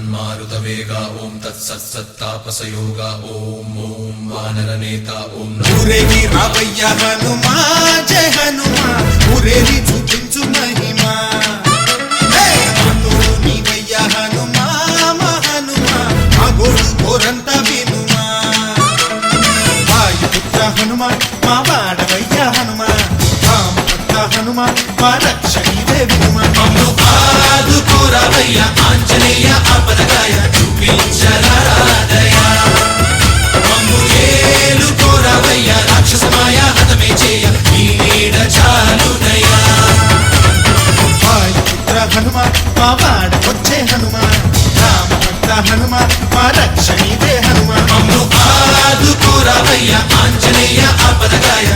तन्मारुतवेगा ॐ तत्सत्सत्तापसयोगा ॐ वानरनेता ॐ ఊరేగి రావయ్య హనుమా జయ హనుమా ఊరేగి చూపించు మహిమా మాతోడు నీవయ్య హనుమా మా హనుమా మా గోడు కోరంత వినుమా వాయుపుత్ర హనుమా మా వాడవయ్య హనుమా రామభక్త హనుమా మా రక్షణీదే వినుమా మమ్ము ఆదుకోరావయ్య ఆంజనేయ ఆపదగాయ చూపించరాదయ మమ్ము ఏలుకోరావయ్య రాక్షసమాయ హతమే చేయ నీ నీడ చాలునయ్యా వాయుపుత్ర హనుమా మా వాడవచ్చే హనుమా రామభక్త హనుమా మా రక్షణీదే హనుమా మమ్ము ఆదుకోరావయ్య ఆంజనేయ ఆపదగాయ